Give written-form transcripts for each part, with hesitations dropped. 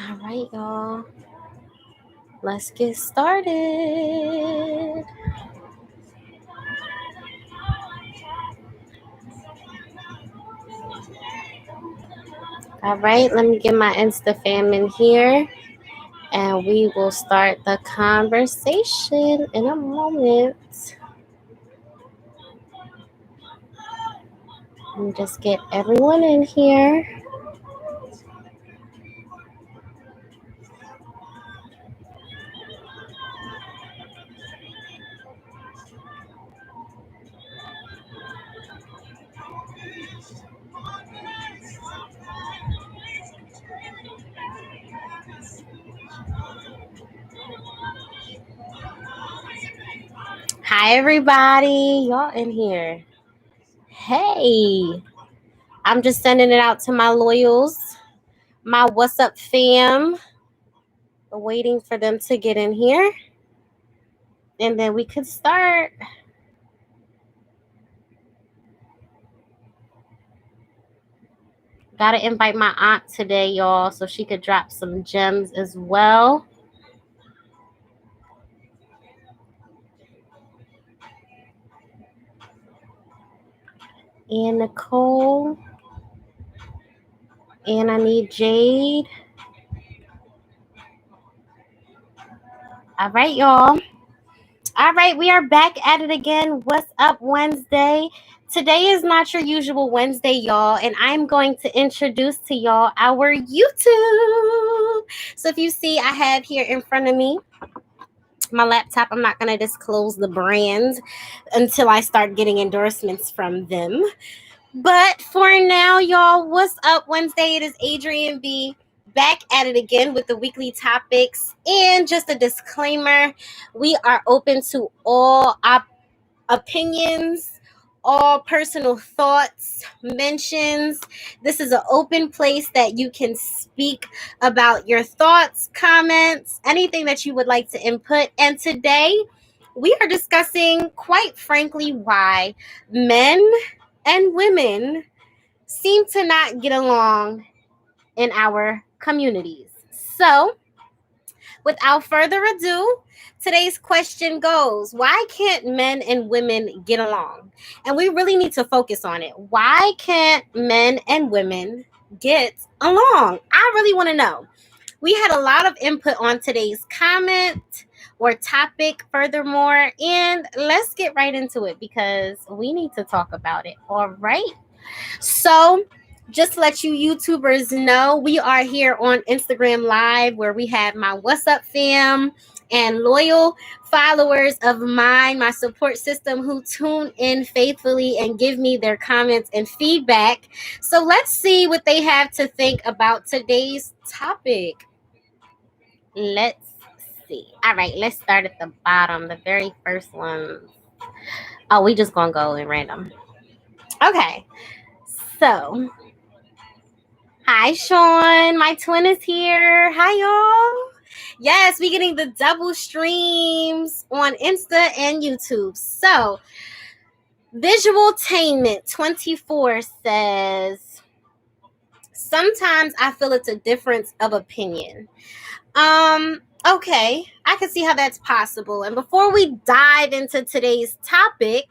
All right, y'all. Let's get started. All right, let me get my Insta fam in here and we will start the conversation in a moment. Let me just get everyone in here. Hi, everybody. Y'all in here. Hey, I'm just sending it out to my loyals, my Wassup fam. Waiting for them to get in here. And then we could start. Gotta invite my aunt today, y'all, so she could drop some gems as well. And Nicole. And I need Jade. All right, y'all. All right, we are back at it again. What's up, Wednesday? Today is not your usual Wednesday, y'all, and I'm going to introduce to y'all our YouTube. So if you see, I have here in front of me my laptop. I'm not going to disclose the brand until I start getting endorsements from them. But for now, y'all, what's up, Wednesday? It is Adrienne B. back at it again with the weekly topics. And just a disclaimer, we are open to all opinions, all personal thoughts, mentions. This is an open place that you can speak about your thoughts, comments, anything that you would like to input. And today we are discussing, quite frankly, why men and women seem to not get along in our communities. So, without further ado, today's question goes, why can't men and women get along? And we really need to focus on it. Why can't men and women get along? I really want to know. We had a lot of input on today's comment or topic furthermore, and let's get right into it because we need to talk about it. All right. So, just to let you YouTubers know, we are here on Instagram Live where we have my Wassup fam and loyal followers of mine, my support system who tune in faithfully and give me their comments and feedback. So let's see what they have to think about today's topic. Let's see. All right, let's start at the bottom, the very first one. Oh, we just gonna go in random. Okay, so hi, Sean. My twin is here. Hi, y'all. Yes, we getting the double streams on Insta and YouTube. So, Visualtainment 24 says, sometimes I feel it's a difference of opinion. Okay, I can see how that's possible. And before we dive into today's topic,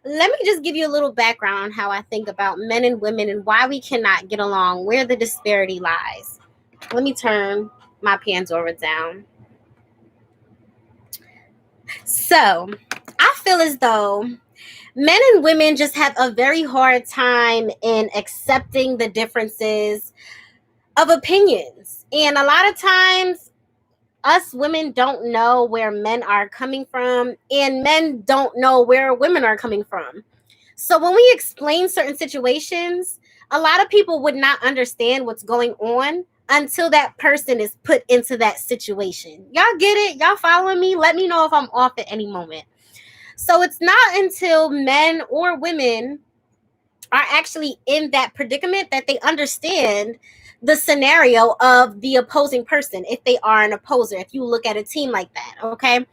let me just give you a little background on how I think about men and women and why we cannot get along, where the disparity lies. Let me turn my Pandora down. So, I feel as though men and women just have a very hard time in accepting the differences of opinions. And a lot of times, us women don't know where men are coming from, and men don't know where women are coming from. So when we explain certain situations, a lot of people would not understand what's going on until that person is put into that situation. Y'all get it? Y'all following me? Let me know if I'm off at any moment. So it's not until men or women are actually in that predicament that they understand the scenario of the opposing person, if they are an opposer, if you look at a team like that, okay?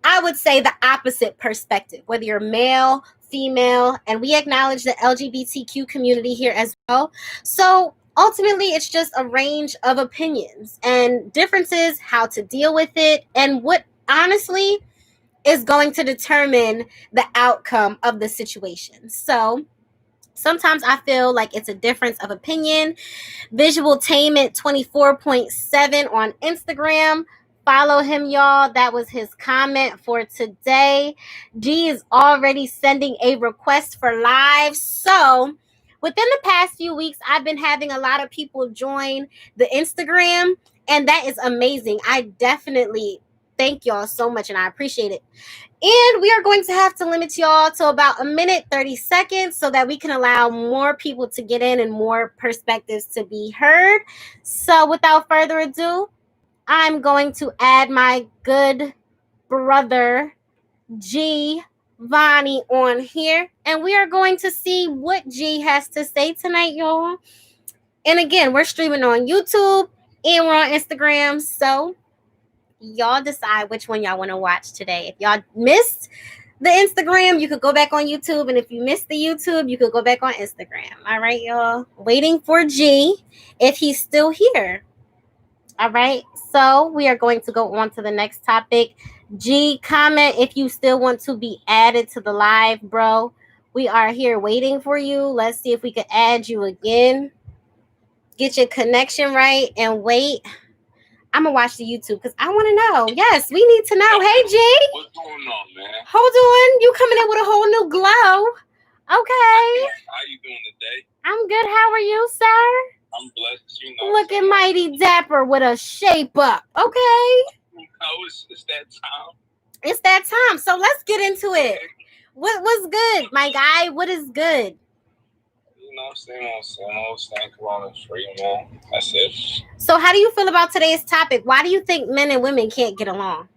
I would say the opposite perspective, whether you're male, female, and we acknowledge the LGBTQ community here as well. So ultimately it's just a range of opinions and differences, how to deal with it, and what honestly is going to determine the outcome of the situation. So sometimes I feel like it's a difference of opinion. Visualtainment 24.7 on Instagram. Follow him, y'all. That was his comment for today. G is already sending a request for live. So within the past few weeks, I've been having a lot of people join the Instagram, and that is amazing. I definitely thank y'all so much, and I appreciate it. And we are going to have to limit y'all to about a minute, 30 seconds so that we can allow more people to get in and more perspectives to be heard. So without further ado, I'm going to add my good brother, G. Vonnie, on here. And we are going to see what G has to say tonight, y'all. And again, we're streaming on YouTube and we're on Instagram. So y'all decide which one y'all want to watch today. If y'all missed the Instagram, you could go back on YouTube. And if you missed the YouTube, you could go back on Instagram. All right, y'all. Waiting for G if he's still here. All right. So we are going to go on to the next topic. G, comment if you still want to be added to the live, bro. We are here waiting for you. Let's see if we could add you again. Get your connection right and wait. I'm gonna watch the YouTube because I want to know. Yes, we need to know. Hey, G. What's going on, man? Hold on. You coming in with a whole new glow. Okay. How you doing today? I'm good. How are you, sir? I'm blessed. You know. Looking mighty dapper with a shape up. Okay. Oh, it's that time. It's that time. So let's get into it. What's good, my guy? What is good? You know, same old, staying corona free, man. That's it. So how do you feel about today's topic? Why do you think men and women can't get along?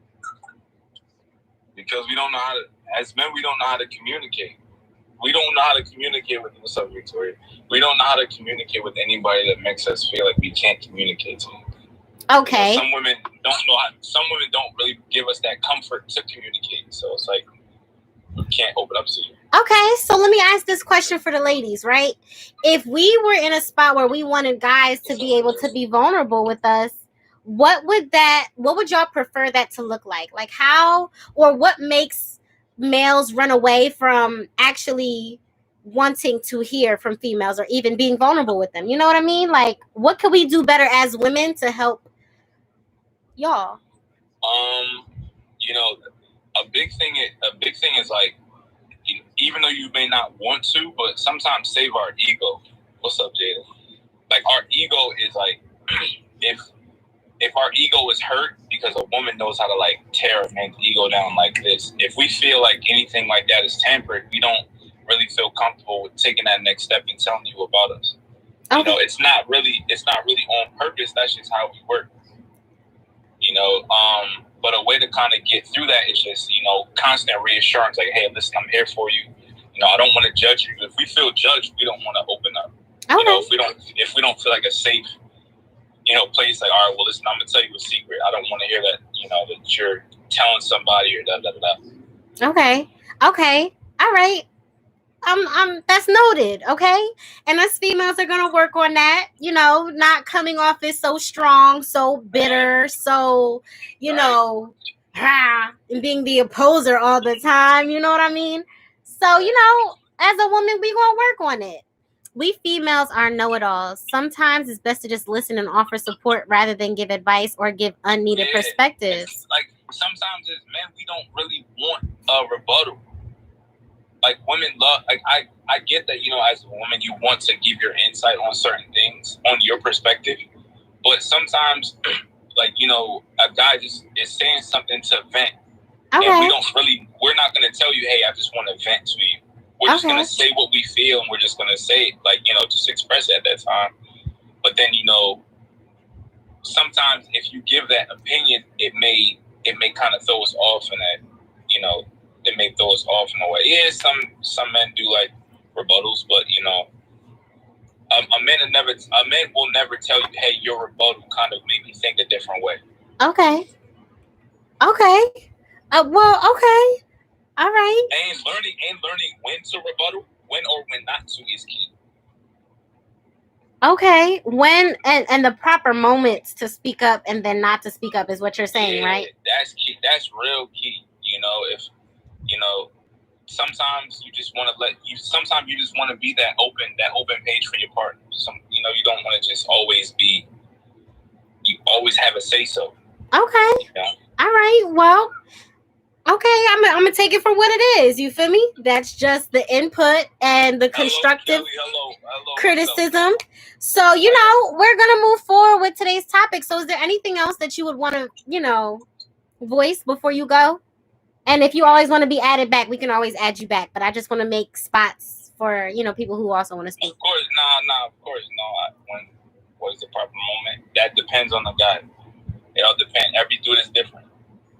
Because we don't know how to, as men, we don't know how to communicate. We don't know how to communicate with, what's up, Victoria? We don't know how to communicate with anybody that makes us feel like we can't communicate to them. Okay. You know, some women don't know how, some women don't really give us that comfort to communicate. So it's like, we can't open up to you. Okay, so let me ask this question for the ladies, right? If we were in a spot where we wanted guys to be able to be vulnerable with us, what would y'all prefer that to look like? Like how, or what makes males run away from actually wanting to hear from females or even being vulnerable with them? You know what I mean? Like, what could we do better as women to help y'all? You know, a big thing is like, even though you may not want to, but sometimes save our ego. What's up, Jada? Like, our ego is like, if our ego is hurt, because a woman knows how to like tear a man's ego down like this. If we feel like anything like that is tampered, we don't really feel comfortable with taking that next step and telling you about us. Okay. You know, it's not really on purpose. That's just how we work. You know, but a way to kind of get through that is just, you know, constant reassurance. Like, hey, listen, I'm here for you. You know, I don't want to judge you. If we feel judged, we don't want to open up. Okay. You know, if we don't feel like a safe, you know, place, like, all right, well, listen, I'm gonna tell you a secret. I don't want to hear that, you know, that you're telling somebody or da da da. Okay. All right. That's noted, okay? And us females are gonna work on that, you know, not coming off as so strong, so bitter, so, you know, and being the opposer all the time, you know what I mean? So, you know, as a woman, we gonna work on it. We females are know-it-alls. Sometimes it's best to just listen and offer support rather than give advice or give unneeded perspectives. Like, sometimes as men, we don't really want a rebuttal. Like, women love, like, I get that, you know, as a woman, you want to give your insight on certain things, on your perspective. But sometimes, like, you know, a guy just is saying something to vent. Okay. And we're not going to tell you, hey, I just want to vent to you. We're just going to say what we feel, and we're just going to say it, like, you know, just express it at that time. But then, you know, sometimes if you give that opinion, it may kind of throw us off in that, you know, it may throw us off in a way. Yeah, some men do like rebuttals, but, you know, a man will never tell you, hey, your rebuttal kind of made me think a different way. Okay. Well, okay. All right. And learning when to rebuttal, when or when not to is key. Okay, when and the proper moments to speak up and then not to speak up is what you're saying, right? That's key. That's real key. If you know, sometimes you just want to sometimes you just want to be that open page for your partner. You don't want to just always be. You always have a say so. Okay. Yeah. All right. Well. Okay, I'm gonna take it for what it is. You feel me? That's just the input and the constructive hello, criticism. So, we're gonna move forward with today's topic. So, is there anything else that you would want to, voice before you go? And if you always want to be added back, we can always add you back. But I just want to make spots for people who also want to speak. Of course, of course, no. What is the proper moment? That depends on the guy. It all depends. Every dude is different.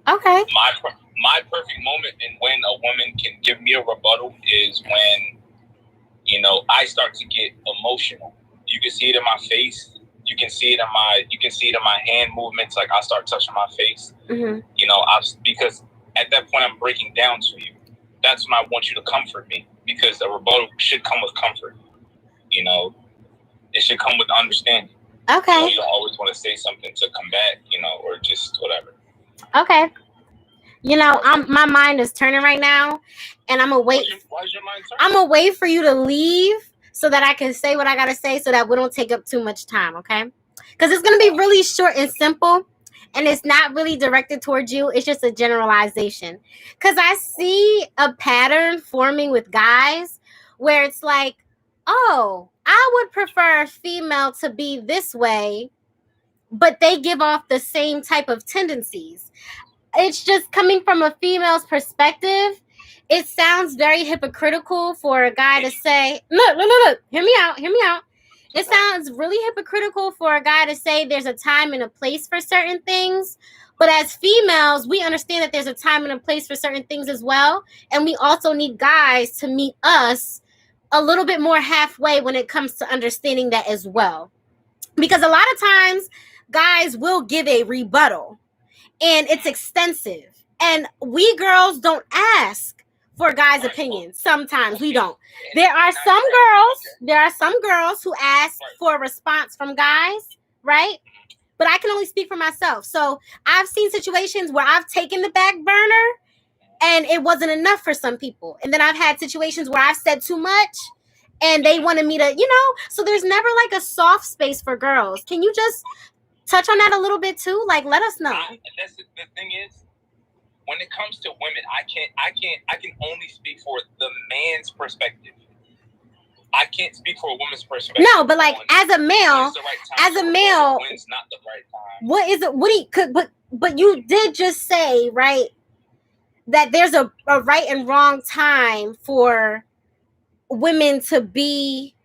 Okay. My perfect moment and when a woman can give me a rebuttal is when, I start to get emotional. You can see it in my face. You can see it in my hand movements. Like I start touching my face. Mm-hmm. Because at that point I'm breaking down to you. That's when I want you to comfort me, because a rebuttal should come with comfort. It should come with understanding. Okay. You don't always want to say something to combat, or just whatever. Okay. My mind is turning right now, and I'm gonna wait. Why is your mind turning? I'm gonna wait for you to leave so that I can say what I gotta say, so that we don't take up too much time, okay? Because it's gonna be really short and simple, and it's not really directed towards you. It's just a generalization. Because I see a pattern forming with guys where it's like, oh, I would prefer a female to be this way, but they give off the same type of tendencies. It's just coming from a female's perspective. It sounds very hypocritical for a guy to say, look, hear me out. It sounds really hypocritical for a guy to say there's a time and a place for certain things. But as females, we understand that there's a time and a place for certain things as well. And we also need guys to meet us a little bit more halfway when it comes to understanding that as well. Because a lot of times, guys will give a rebuttal. And it's extensive. And we girls don't ask for guys' opinions. Sometimes we don't. There are some girls who ask for a response from guys, right? But I can only speak for myself. So I've seen situations where I've taken the back burner and it wasn't enough for some people. And then I've had situations where I've said too much and they wanted me to, so there's never like a soft space for girls. Can you just touch on that a little bit too? Like, let us know. That's the thing is, when it comes to women, I can only speak for the man's perspective. I can't speak for a woman's perspective. No, but like as a male, when's not the right time? What is it? What do you but you did just say, right, that there's a right and wrong time for women to be,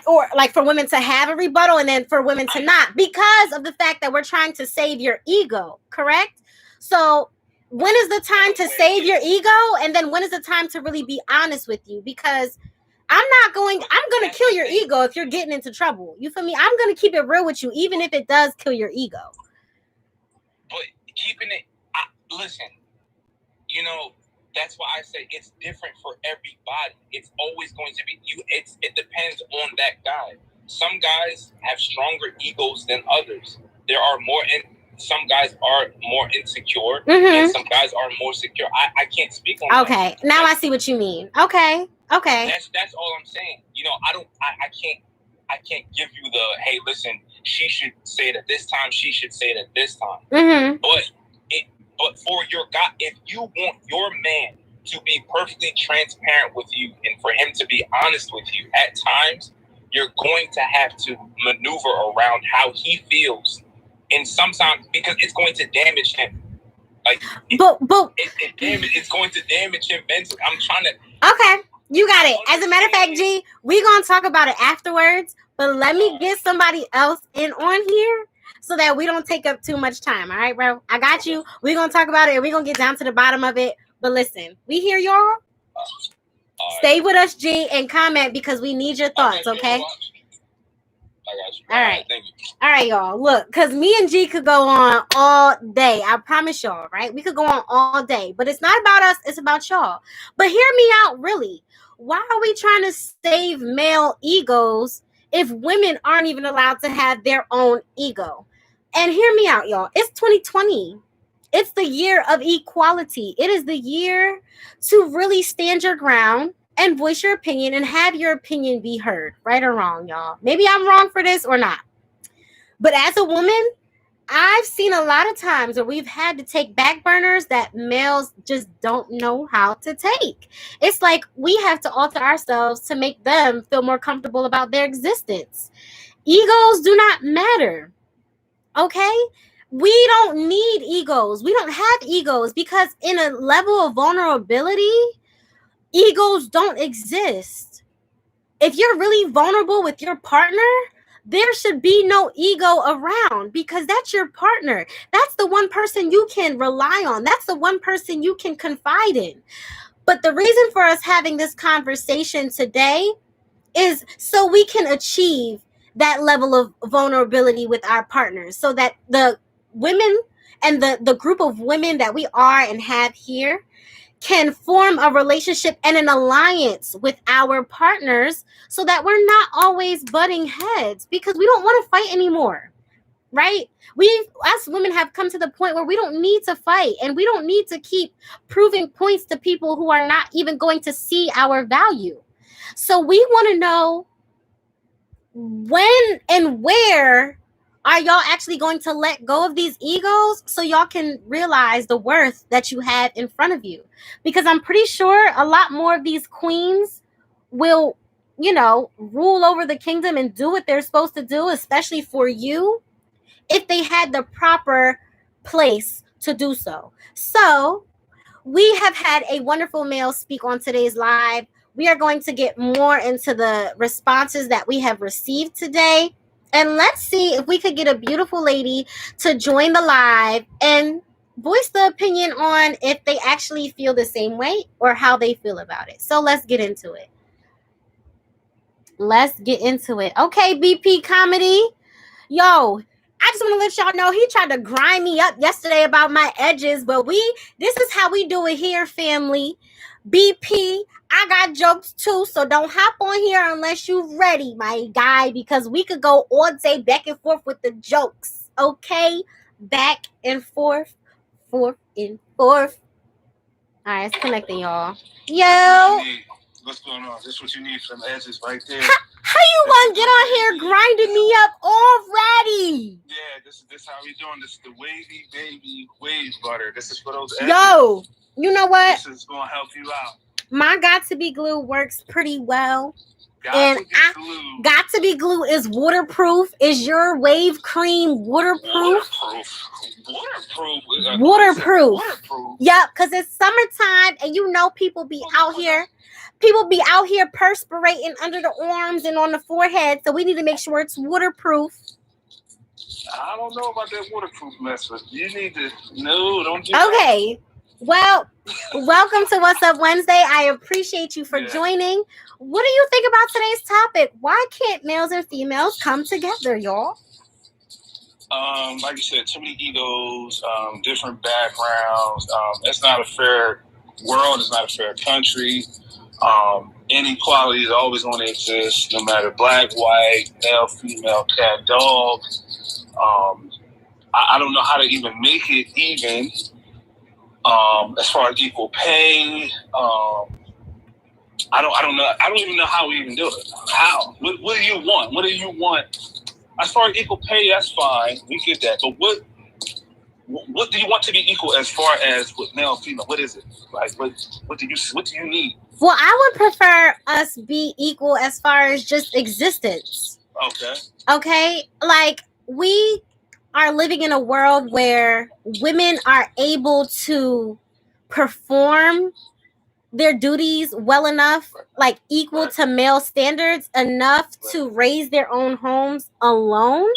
or like for women to have a rebuttal and then for women to not, because of the fact that we're trying to save your ego, correct? So when is the time to save your ego, and then when is the time to really be honest with you? Because I'm going to kill your ego if you're getting into trouble. You feel me? I'm going to keep it real with you, even if it does kill your ego. But keeping it, listen, that's why I say it's different for everybody. It's always going to be you. It depends on that guy. Some guys have stronger egos than others. Some guys are more insecure, and some guys are more secure. I can't speak on that. Okay, now I see what you mean. Okay. That's all I'm saying. I can't give you the, hey, listen, she should say it at this time, she should say it at this time. Mm-hmm. But for your guy, if you want your man to be perfectly transparent with you and for him to be honest with you, at times you're going to have to maneuver around how he feels, and sometimes because it's going to damage him. It's going to damage him mentally. I'm trying to. Okay, you got it. As a matter of fact, G, we're gonna talk about it afterwards. But let me get somebody else in on here, so that we don't take up too much time. All right, bro? I got you. We're going to talk about it, and we're going to get down to the bottom of it. But listen, we hear y'all. Stay with us, G, and comment because we need your thoughts, okay? I got you. All right. Thank you. All right, y'all. Look, because me and G could go on all day. I promise y'all, right? We could go on all day. But it's not about us. It's about y'all. But hear me out, really. Why are we trying to save male egos if women aren't even allowed to have their own ego? And hear me out, y'all. It's 2020. It's the year of equality. It is the year to really stand your ground and voice your opinion and have your opinion be heard, right or wrong, y'all. Maybe I'm wrong for this or not. But as a woman, I've seen a lot of times where we've had to take back burners that males just don't know how to take. It's like we have to alter ourselves to make them feel more comfortable about their existence. Egos do not matter, okay? We don't need egos. We don't have egos because in a level of vulnerability, egos don't exist. If you're really vulnerable with your partner, there should be no ego around because that's your partner. That's the one person you can rely on. That's the one person you can confide in. But the reason for us having this conversation today is so we can achieve that level of vulnerability with our partners so that the women and the group of women that we are and have here can form a relationship and an alliance with our partners so that we're not always butting heads because we don't want to fight anymore, right? We, us women, have come to the point where we don't need to fight and we don't need to keep proving points to people who are not even going to see our value. So we want to know when and where are y'all actually going to let go of these egos so y'all can realize the worth that you have in front of you? Because I'm pretty sure a lot more of these queens will, rule over the kingdom and do what they're supposed to do, especially for you, if they had the proper place to do so. So, we have had a wonderful male speak on today's live. We are going to get more into the responses that we have received today. And let's see if we could get a beautiful lady to join the live and voice the opinion on if they actually feel the same way or how they feel about it. So let's get into it. Okay, BP Comedy. Yo, I just want to let y'all know he tried to grind me up yesterday about my edges, but this is how we do it here, family. BP, I got jokes too, so don't hop on here unless you're ready, my guy, because we could go all day back and forth with the jokes, okay? Back and forth, forth and forth. All right, it's connecting, y'all. Yo. What's going on? This is what you need from the edges right there. How you gonna get on here grinding me up already? Yeah, this how we doing. This is the wavy baby wave butter. This is for those edges. Yo, you know what? This is gonna help you out. My Got to Be Glue works pretty well. Got to Be Glue is waterproof. Is your wave cream waterproof? Waterproof. Yep, because it's summertime and people be out here. People be out here perspirating under the arms and on the forehead, so we need to make sure it's waterproof. I don't know about that waterproof mess, but you need to don't do Okay. Well, welcome to Wassup Wednesday. I appreciate you for joining. What do you think about today's topic? Why can't males and females come together, y'all? Like you said, too many egos, different backgrounds. It's not a fair world. It's not a fair country. Inequality is always going to exist, no matter black, white, male, female, cat, dog. I don't know how to even make it even. As far as equal pay, I don't know. I don't even know how we even do it. How? What do you want? What do you want? As far as equal pay, that's fine. We get that. But what do you want to be equal as far as with male and female? What is it? Like what do you need? Well, I would prefer us be equal as far as just existence. Okay? Like, we are living in a world where women are able to perform their duties well enough, like equal to male standards enough to raise their own homes alone.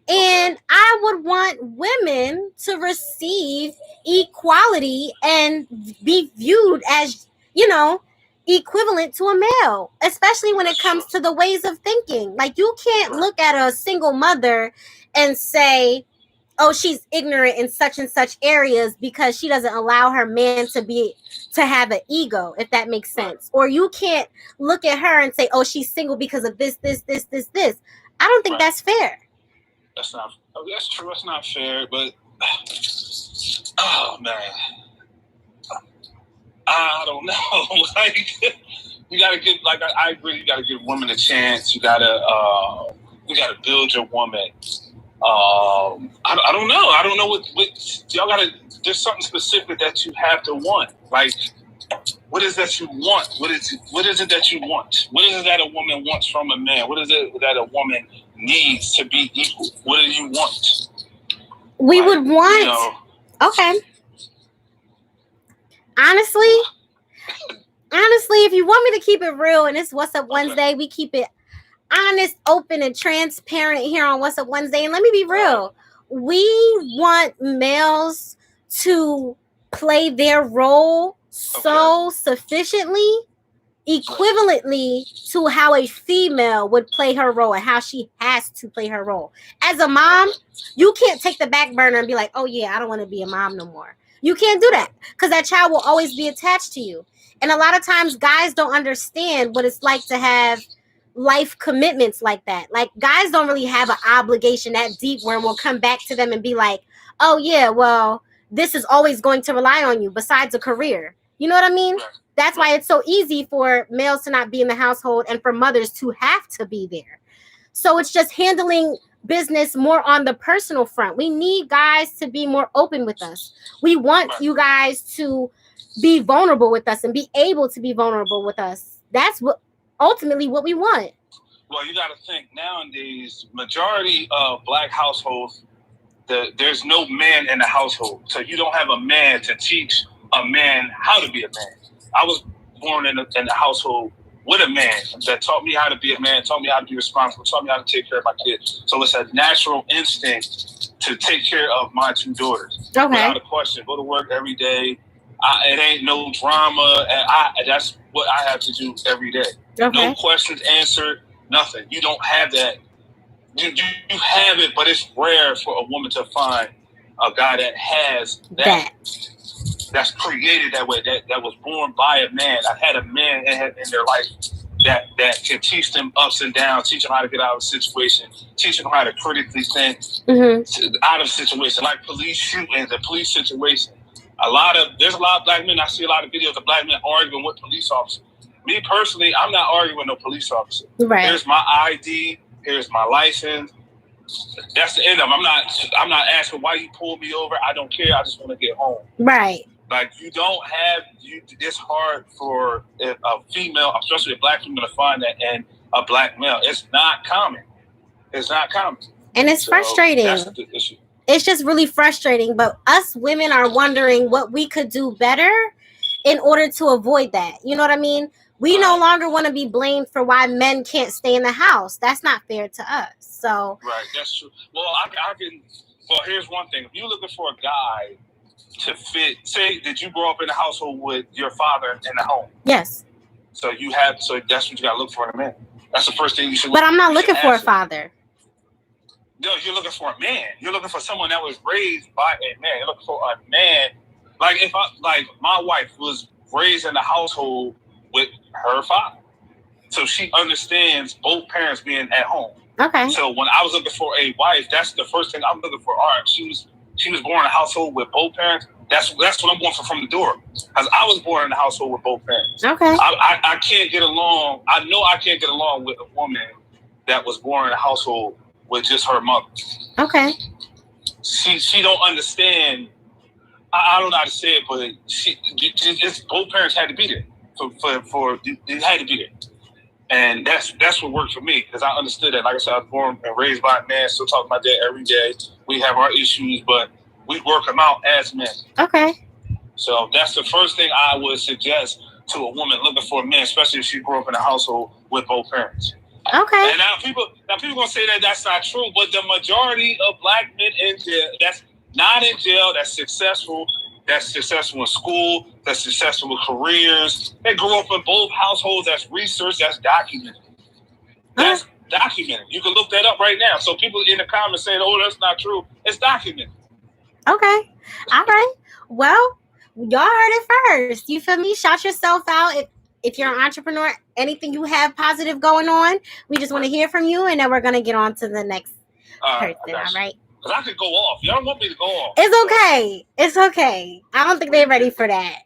And I would want women to receive equality and be viewed as, equivalent to a male, especially when it comes to the ways of thinking. Like, you can't look at a single mother and say, oh, she's ignorant in such and such areas because she doesn't allow her man to have an ego, if that makes sense. Or you can't look at her and say, oh, she's single because of this. I don't think that's fair. That's true. That's not fair, but oh man, I don't know. Like, you gotta give. Like, I agree. You gotta give women a chance. You gotta build your woman. I don't know. I don't know what y'all gotta. There's something specific that you have to want. Like, what is that you want? What is it that you want? What is it that a woman wants from a man? What is it that a woman needs to be equal? What do you want? We would want. Okay. Honestly, if you want me to keep it real, and it's Wassup Wednesday, we keep it honest, open, and transparent here on Wassup Wednesday. And let me be real. We want males to play their role so sufficiently, equivalently to how a female would play her role and how she has to play her role. As a mom, you can't take the back burner and be like, oh yeah, I don't want to be a mom no more. You can't do that because that child will always be attached to you. And a lot of times guys don't understand what it's like to have life commitments like that. Like, guys don't really have an obligation that deep where we'll come back to them and be like, oh yeah, well, this is always going to rely on you besides a career. You know what I mean? That's why it's so easy for males to not be in the household and for mothers to have to be there. So it's just handling business more on the personal front. We need guys to be more open with us. We want you guys to be vulnerable with us and be able to be vulnerable with us. That's ultimately what we want. Well, you got to think nowadays, majority of black households, there's no man in the household. So you don't have a man to teach a man how to be a man. I was born in a household with a man that taught me how to be a man, taught me how to be responsible, taught me how to take care of my kids. So it's a natural instinct to take care of my two daughters. Okay. Without a question. Go to work every day. It ain't no drama. And that's what I have to do every day. Okay. No questions answered, nothing. You don't have that. You have it, but it's rare for a woman to find a guy that has that. That's created that way, that was born by a man. I've had a man in their life that can teach them ups and downs, teach them how to get out of a situation, teach them how to critically think out of a situation, like police shootings, the police situation. There's a lot of black men. I see a lot of videos of black men arguing with police officers. Me personally, I'm not arguing with no police officer. Right. Here's my ID. Here's my license. That's the end of it. I'm not asking why you pulled me over. I don't care. I just want to get home. Right. Like, it's hard for a female, especially a black female, to find that in a black male. It's not common. And it's frustrating. That's the issue. It's just really frustrating. But us women are wondering what we could do better in order to avoid that. You know what I mean? We no longer want to be blamed for why men can't stay in the house. That's not fair to us. So right, that's true. Well, I can. Well, here's one thing: if you're looking for a guy to fit, say that you grow up in a household with your father in the home. Yes. So that's what you got to look for in a man. That's the first thing you should. But I'm not looking for a father. No, you're looking for a man. You're looking for someone that was raised by a man. You're looking for a man. Like my wife was raised in a household with her father, so she understands both parents being at home. Okay. So when I was looking for a wife, that's the first thing I'm looking for. All right, she was born in a household with both parents. That's what I'm going for from the door. Because I was born in a household with both parents. Okay. I can't get along. I know I can't get along with a woman that was born in a household with just her mother. Okay. She don't understand. I don't know how to say it, but both parents had to be there. For it had to be there. And that's what worked for me, because I understood that. Like I said, I was born and raised by a man, still talk to my dad every day. We have our issues, but we work them out as men. Okay. So that's the first thing I would suggest to a woman looking for a man, especially if she grew up in a household with both parents. Okay. And now people gonna say that that's not true, but the majority of black men in jail, that's not in jail, that's successful in school, that's successful with careers. They grew up in both households. That's research. That's documented. Documented. You can look that up right now. So people in the comments saying, "Oh, that's not true." It's documented. Okay. All right. Well, y'all heard it first. You feel me? Shout yourself out. If you're an entrepreneur, anything you have positive going on, we just want to hear from you, and then we're gonna get on to the next person. All right. Because I could go off. Y'all don't want me to go off. It's okay. It's okay. I don't think they're ready for that.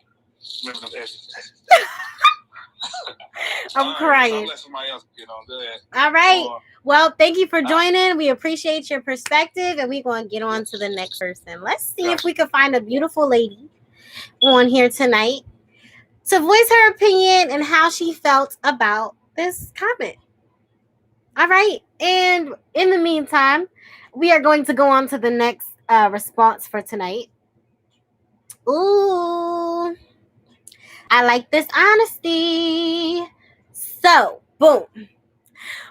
I'm crying. I'll let somebody else get on. Go ahead. All right. Well, thank you for joining. We appreciate your perspective, and we're going to get on to the next person. Let's see if we can find a beautiful lady on here tonight to voice her opinion and how she felt about this comment. All right. And in the meantime, we are going to go on to the next response for tonight. Ooh, I like this honesty. So, boom.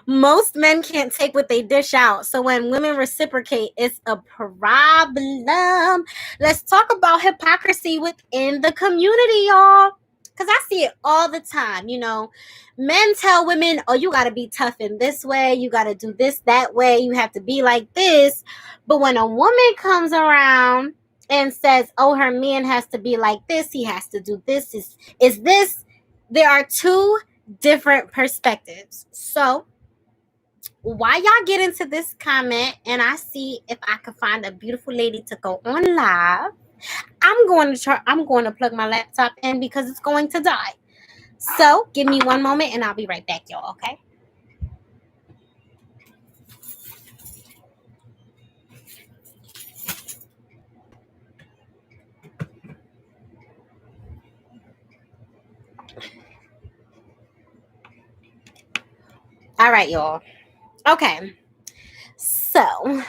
Most men can't take what they dish out. So when women reciprocate, it's a problem. Let's talk about hypocrisy within the community, y'all. Because I see it all the time. You know, men tell women, oh, you got to be tough in this way. You got to do this that way. You have to be like this. But when a woman comes around and says, oh, her man has to be like this, he has to do this, is this, there are two different perspectives. So while y'all get into this comment and I see if I can find a beautiful lady to go on live, I'm going to plug my laptop in because it's going to die. So give me one moment and I'll be right back, y'all, okay? All right, y'all. Okay. So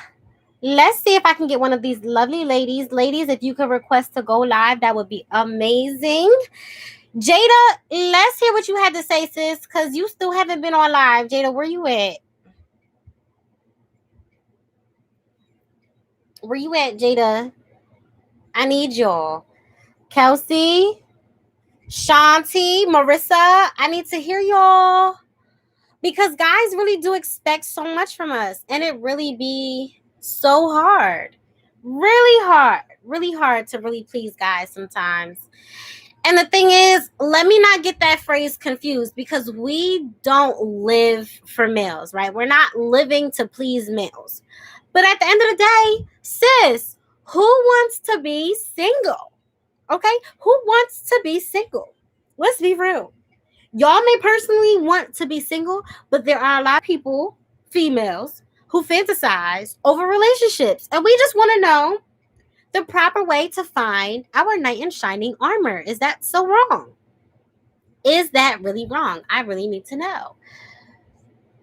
let's see if I can get one of these lovely ladies. Ladies, if you could request to go live, that would be amazing. Jada, let's hear what you had to say, sis, because you still haven't been on live. Jada, where you at? Where you at, Jada? I need y'all. Kelsey, Shanti, Marissa, I need to hear y'all. Because guys really do expect so much from us. And it really be so hard. Really hard to really please guys sometimes. And the thing is, let me not get that phrase confused because we don't live for males, right? We're not living to please males. But at the end of the day, sis, who wants to be single? Okay? Who wants to be single? Let's be real. Y'all may personally want to be single, but there are a lot of people, females, who fantasize over relationships. And we just want to know the proper way to find our knight in shining armor. Is that so wrong? Is that really wrong? I really need to know.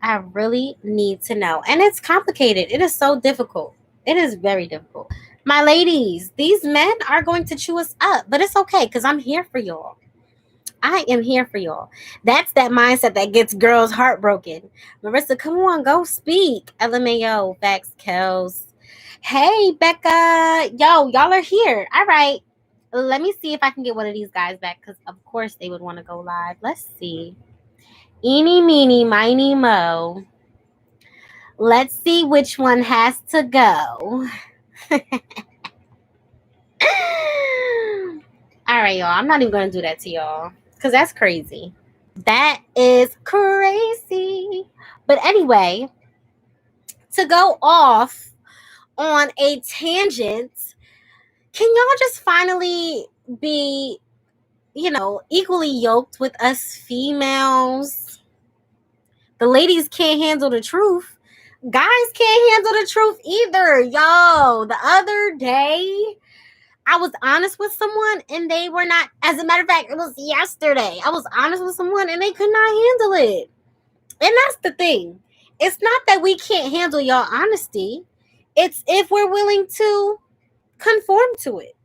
I really need to know. And it's complicated. It is so difficult. It is very difficult. My ladies, these men are going to chew us up, but it's okay because I'm here for y'all. I am here for y'all. That's that mindset that gets girls heartbroken. Marissa, come on, go speak. LMAO, Facts, Kels. Hey, Becca. Yo, y'all are here. All right. Let me see if I can get one of these guys back because, of course, they would want to go live. Let's see. Eeny, meeny, miny, mo. Let's see which one has to go. All right, y'all. I'm not even going to do that to y'all because that's crazy. That is crazy. But anyway, to go off on a tangent, can y'all just finally be, equally yoked with us females? The ladies can't handle the truth. Guys can't handle the truth either. Yo, the other day, I was honest with someone and they were not, as a matter of fact, it was yesterday. I was honest with someone and they could not handle it. And that's the thing. It's not that we can't handle y'all honesty. It's if we're willing to conform to it.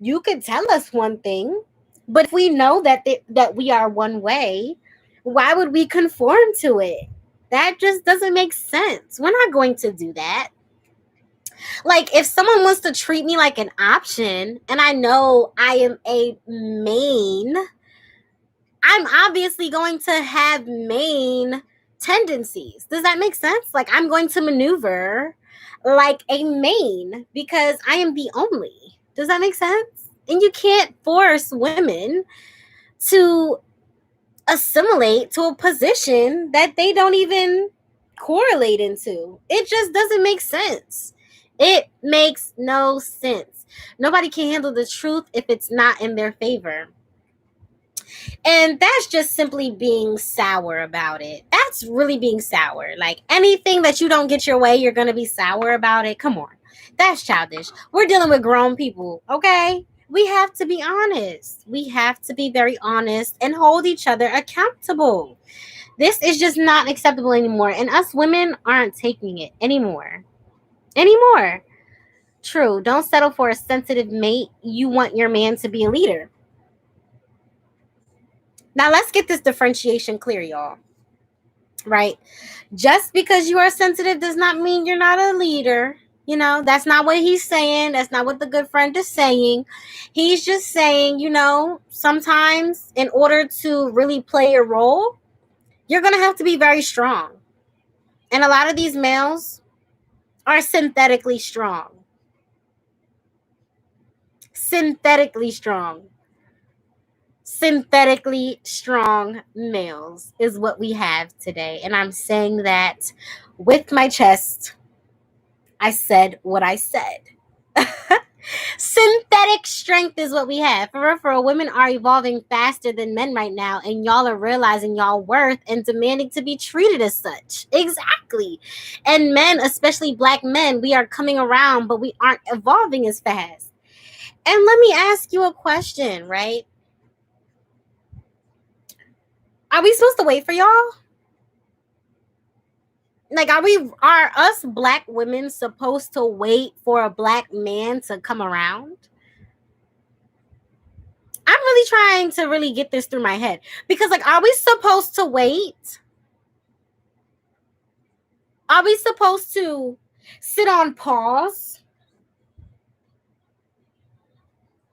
You could tell us one thing, but if we know that we are one way, why would we conform to it? That just doesn't make sense. We're not going to do that. Like, if someone wants to treat me like an option, and I know I am a main, I'm obviously going to have main tendencies. Does that make sense? Like, I'm going to maneuver like a main because I am the only. Does that make sense? And you can't force women to assimilate to a position that they don't even correlate into. It just doesn't make sense. It makes no sense. Nobody can handle the truth if it's not in their favor. And that's just simply being sour about it. That's really being sour. Like, anything that you don't get your way, you're going to be sour about it. Come on. That's childish. We're dealing with grown people, okay? We have to be honest. We have to be very honest and hold each other accountable. This is just not acceptable anymore. And us women aren't taking it anymore. True. Don't settle for a sensitive mate. You want your man to be a leader. Now, let's get this differentiation clear, y'all. Right? Just because you are sensitive does not mean you're not a leader. You know, that's not what he's saying. That's not what the good friend is saying. He's just saying, you know, sometimes in order to really play a role, you're going to have to be very strong. And a lot of these males are synthetically strong. Synthetically strong males is what we have today. And I'm saying that with my chest. I said what I said. Synthetic strength is what we have. For real, women are evolving faster than men right now, and y'all are realizing y'all worth and demanding to be treated as such. Exactly. And men, especially black men, we are coming around, but we aren't evolving as fast. And let me ask you a question, right? Are we supposed to wait for y'all? Like, are us black women supposed to wait for a black man to come around? I'm really trying to really get this through my head. Because, like, are we supposed to wait? Are we supposed to sit on pause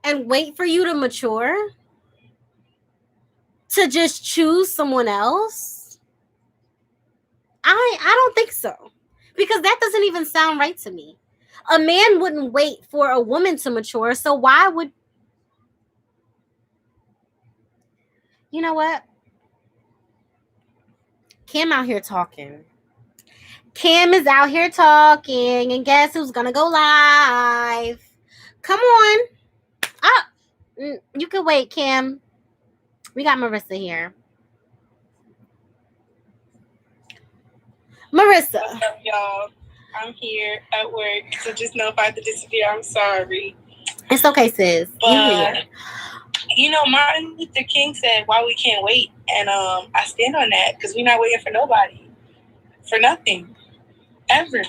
and wait for you to mature? To just choose someone else? I don't think so. Because that doesn't even sound right to me. A man wouldn't wait for a woman to mature, so why would... You know what? Cam out here talking. Cam is out here talking, and guess who's gonna go live? Come on. You can wait, Cam. We got Marissa here. Marissa. What's up, y'all? I'm here at work, so just know if I have to disappear, I'm sorry. It's okay, sis. But, you know, Martin Luther King said, why we can't wait. And I stand on that because we're not waiting for nobody. For nothing. Ever.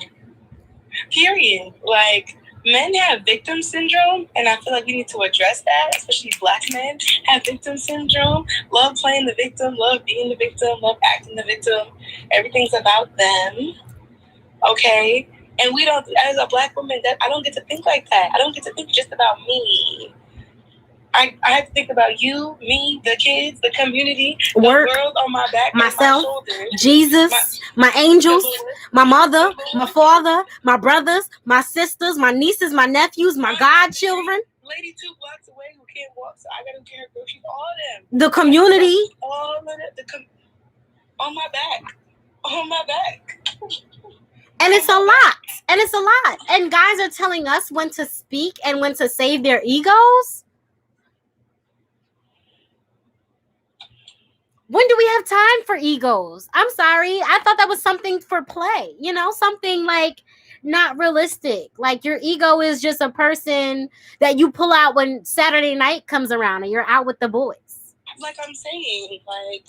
Period. Like, men have victim syndrome, and I feel like we need to address that, especially black men have victim syndrome. Love playing the victim, love being the victim, love acting the victim. Everything's about them. Okay? And we don't, as a black woman, that I don't get to think like that. I don't get to think just about me. I have to think about you, me, the kids, the community, work, the world on my back, myself, my shoulders, Jesus, my angels, my mother, my father, my brothers, my sisters, my nieces, my nephews, my godchildren. Lady 2 blocks away who can't walk, so I gotta carry groceries. All of them. The community. All of it. On my back. On my back. And it's a lot. And it's a lot. And guys are telling us when to speak and when to save their egos. When do we have time for egos? I'm sorry. I thought that was something for play. You know, something like not realistic. Like your ego is just a person that you pull out when Saturday night comes around and you're out with the boys. Like I'm saying, like,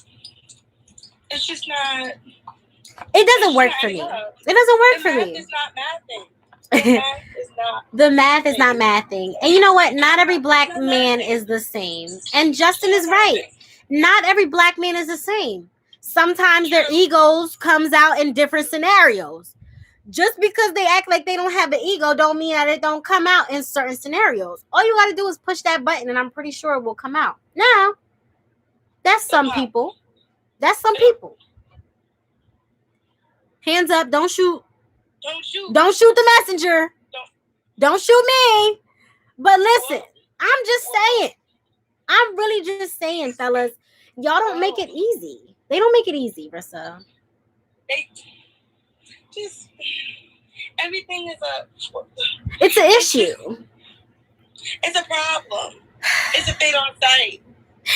it's just not... It doesn't work for me. It doesn't work for me. The math is not mathing. The math is not... The math is not mathing. And you know what? Not every black man is the same. And Justin is right. Not every black man is the same. Sometimes their egos comes out in different scenarios. Just because they act like they don't have an ego don't mean that it don't come out in certain scenarios. All you got to do is push that button and I'm pretty sure it will come out. Now, that's some people. That's some people. Hands up. Don't shoot. Don't shoot. Don't shoot the messenger. Don't shoot me. But listen, I'm just saying. I'm really just saying, fellas. Y'all don't make it easy. They don't make it easy, Rissa. They just everything is It's an issue. It's a problem. It's a fate on sight.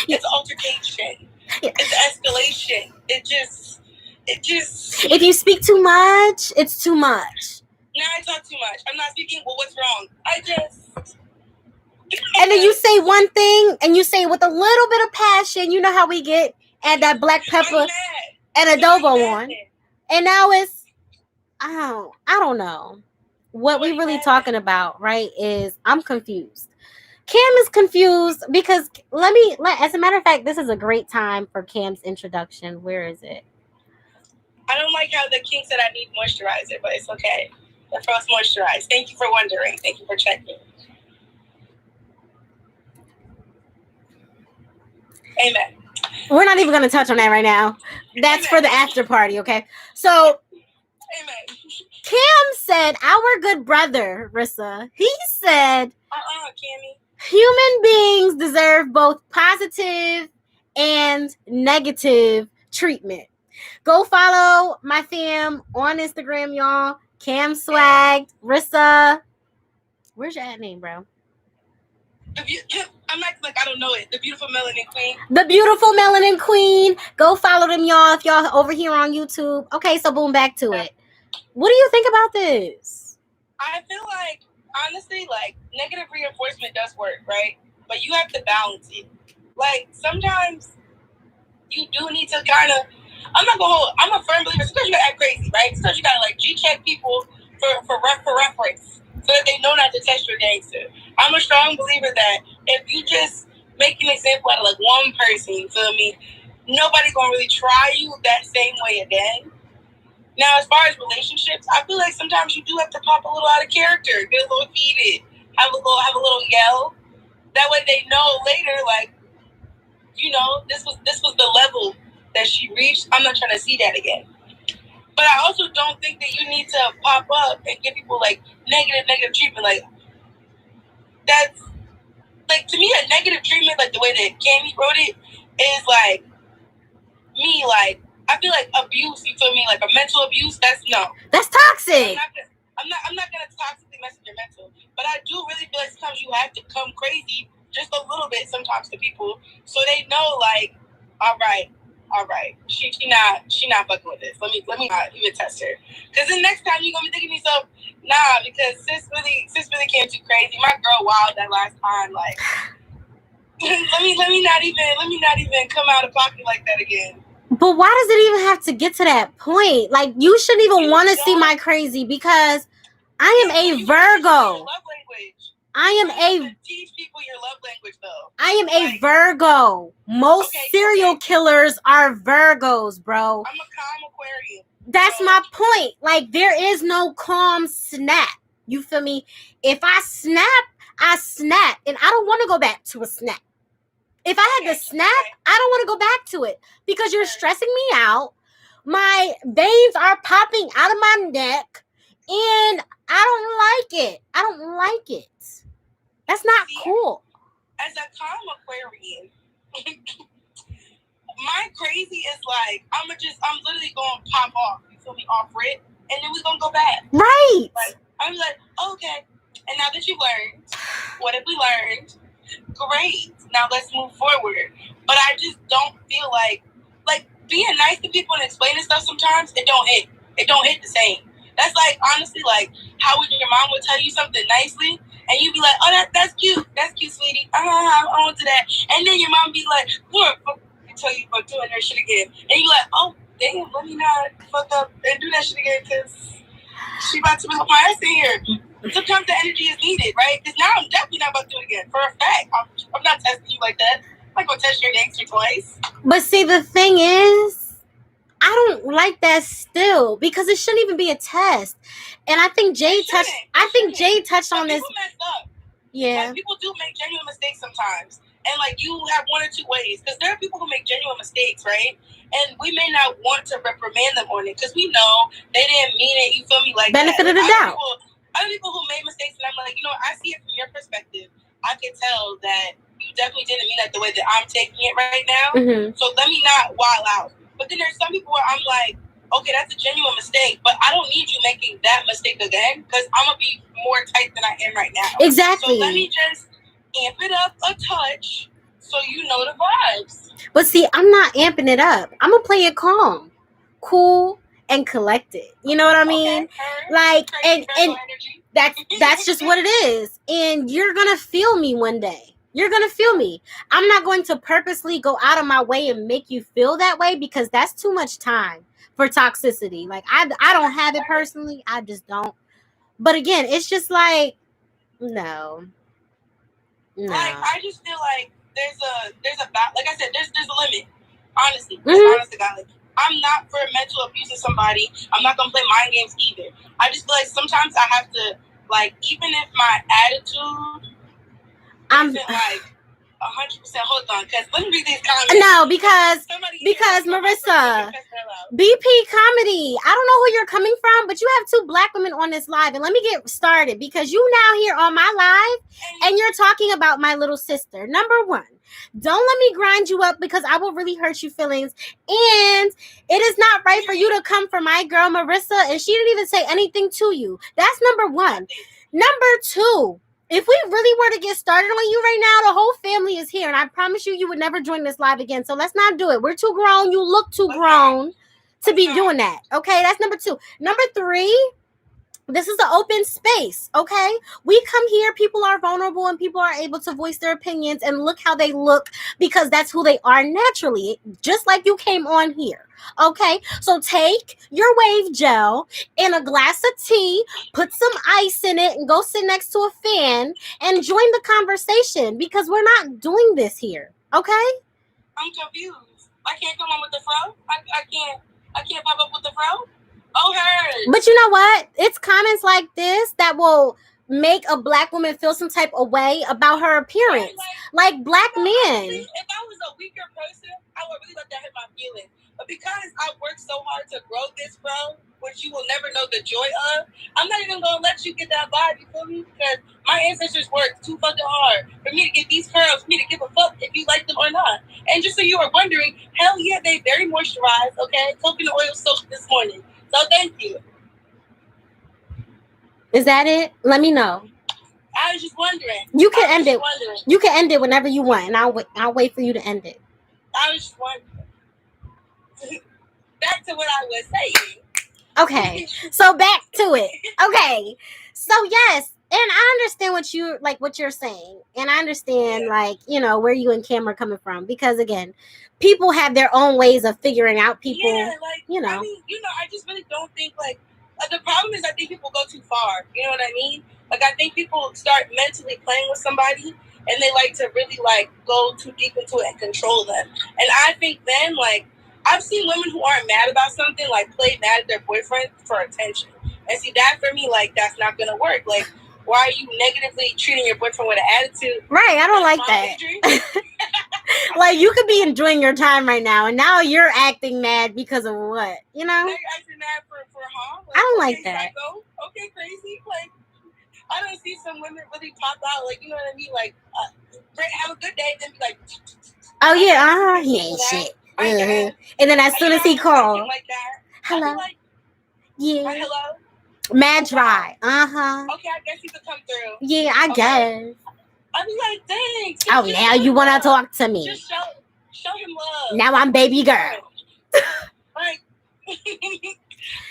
It's altercation. It's escalation. It just. If you speak too much, it's too much. Now I talk too much. I'm not speaking. Well, what's wrong? And then you say one thing, and you say it with a little bit of passion. You know how we get, add that black pepper and adobo on. And now it's, I don't know. What we really talking about, right, is I'm confused. Cam is confused because as a matter of fact, this is a great time for Cam's introduction. Where is it? I don't like how the king said I need moisturizer, but it's okay. The frost moisturize. Thank you for wondering. Thank you for checking. Amen. We're not even going to touch on that right now. That's for the after party, okay? So, amen. Cam said, our good brother, Rissa, he said, Cammy. Human beings deserve both positive and negative treatment. Go follow my fam on Instagram, y'all. Cam Swag, Rissa. Where's your ad name, bro? I'm acting like I don't know it. The Beautiful Melanin Queen. The Beautiful Melanin Queen. Go follow them, y'all, if y'all over here on YouTube. Okay, so boom, back to it. What do you think about this? I feel like, honestly, like, negative reinforcement does work, right? But you have to balance it. Like, sometimes you do need to kind of, I'm a firm believer, sometimes you gotta act crazy, right? Sometimes you gotta, like, G-check people for reference, so that they know not to test your gangster. I'm a strong believer that if you just make an example out of, like, one person, you feel me, nobody's gonna really try you that same way again. Now, as far as relationships, I feel like sometimes you do have to pop a little out of character, get a little heated, have a little yell. That way they know later, like, you know, this was the level that she reached. I'm not trying to see that again. But I also don't think that you need to pop up and give people, like, negative treatment. Like, that's, like, to me, a negative treatment, like the way that Cammy wrote it, is, like, me, like, I feel like abuse, you feel me? Like a mental abuse, that's toxic. I'm not gonna toxically mess with your mental. But I do really feel like sometimes you have to come crazy just a little bit sometimes to people so they know, like, all right. She not fucking with this. Let me not even test her. Because the next time you're gonna be thinking to yourself, nah, because sis really came too crazy. My girl wild that last time, like let me not even come out of pocket like that again. But why does it even have to get to that point? Like, you shouldn't even want to see my crazy because I am a Virgo. I am a teach people your love language though. I am a Virgo. Most serial killers are Virgos, bro. I'm a calm Aquarian. That's my point. Like, there is no calm snap. You feel me? If I snap, I snap. And I don't want to go back to a snap. If I had to snap, I don't want to go back to it because you're stressing me out. My veins are popping out of my neck and I don't like it. That's not cool. As a calm Aquarian, my crazy is like, I'm literally going to pop off. You feel me? Off rip. And then we're going to go back. Right. Like, I'm like, okay. And now that you learned, what have we learned? Great. Now let's move forward. But I just don't feel like being nice to people and explaining stuff sometimes, it don't hit. It don't hit the same. That's like, honestly, like how would your mom would tell you something nicely and you'd be like, oh, that's cute. That's cute, sweetie. I'm on to that. And then your mom be like, what? Tell you about doing that shit again. And you like, oh, damn, let me not fuck up and do that shit again because she about to put my ass in here. Sometimes the energy is needed, right? Because now I'm definitely not about to do it again. For a fact. I'm not testing you like that. I'm not going to test your gangster twice. But see, the thing is, I don't like that still because it shouldn't even be a test. And I think Jay touched on this. People messed up. Yeah. Like, people do make genuine mistakes sometimes. and like you have one or two ways, because there are people who make genuine mistakes, right? And we may not want to reprimand them on it because we know they didn't mean it. You feel me? Like benefit that. of the doubt. Other people who made mistakes, and I'm like, I see it from your perspective. I can tell that you definitely didn't mean that the way that I'm taking it right now. Mm-hmm. So let me not wild out. But then there's some people where I'm like, okay, that's a genuine mistake, but I don't need you making that mistake again because I'm gonna be more tight than I am right now. Exactly. So let me just amp it up a touch so you know the vibes. But see, I'm not amping it up. I'm gonna play it calm, cool, and collected. You know what I mean? Okay. Like, and that's just what it is. And you're gonna feel me one day. You're gonna feel me. I'm not going to purposely go out of my way and make you feel that way because that's too much time for toxicity. Like I don't have it personally. I just don't. But again, it's just like no. Like I just feel like there's a like I said, there's a limit. Honestly, honest to God, like, I'm not for mental abusing somebody. I'm not gonna play mind games either. I just feel like sometimes I have to, like, even if my attitude isn't like 100%. Hold on, because let me read these comments. No, because Marissa, BP Comedy. I don't know who you're coming from, but you have two black women on this live, and let me get started because you now here on my live, and you're talking about my little sister. Number one, don't let me grind you up because I will really hurt your feelings, and it is not right for you to come for my girl Marissa, and she didn't even say anything to you. That's number one. Number two. If we really were to get started on you right now, the whole family is here. And I promise you would never join this live again. So let's not do it. We're too grown. You look too grown to be doing that. Okay, that's number two. Number three, this is an open space, okay? We come here, people are vulnerable and people are able to voice their opinions and look how they look because that's who they are naturally, just like you came on here. Okay, so take your wave gel in a glass of tea, put some ice in it, and go sit next to a fan and join the conversation because we're not doing this here. Okay? I'm confused. I can't come on with the fro. I can't pop up with the fro. Oh, her. But you know what? It's comments like this that will make a black woman feel some type of way about her appearance. Like black men. Honestly, if I was a weaker person, I would really let that hit my feelings. But because I worked so hard to grow this fro, which you will never know the joy of, I'm not even going to let you get that vibe, you feel me? Because my ancestors worked too fucking hard for me to get these curls, for me to give a fuck if you like them or not. And just so you are wondering, hell yeah, they very moisturized, okay? Coconut oil soaked this morning. So thank you. Is that it? Let me know. I was just wondering. You can end it. You can end it whenever you want, and I'll wait for you to end it. I was just wondering. Back to what I was saying. Okay, so back to it. Okay, so yes, and I understand what you're saying, and I understand where you and Cam are coming from because again, people have their own ways of figuring out people. Yeah, I just really don't think the problem is I think people go too far. You know what I mean? Like I think people start mentally playing with somebody and they like to really go too deep into it and control them. And I think then I've seen women who aren't mad about something play mad at their boyfriend for attention. And see that for me that's not gonna work. Why are you negatively treating your boyfriend with an attitude? Right, I don't like that. You could be enjoying your time right now, and now you're acting mad because of what? You know? You're acting mad for huh? I don't like that. Psycho? Okay, crazy. I don't see some women really pop out. You know what I mean? Have a good day, then be like, oh yeah, he ain't shit. Uh-huh. And then as soon as he called, hello, hello. Mad dry. Okay, I guess he could come through. Yeah, I guess. I'd be like, thanks. Oh, now you want to talk to me. Just show him love. Now I'm baby girl.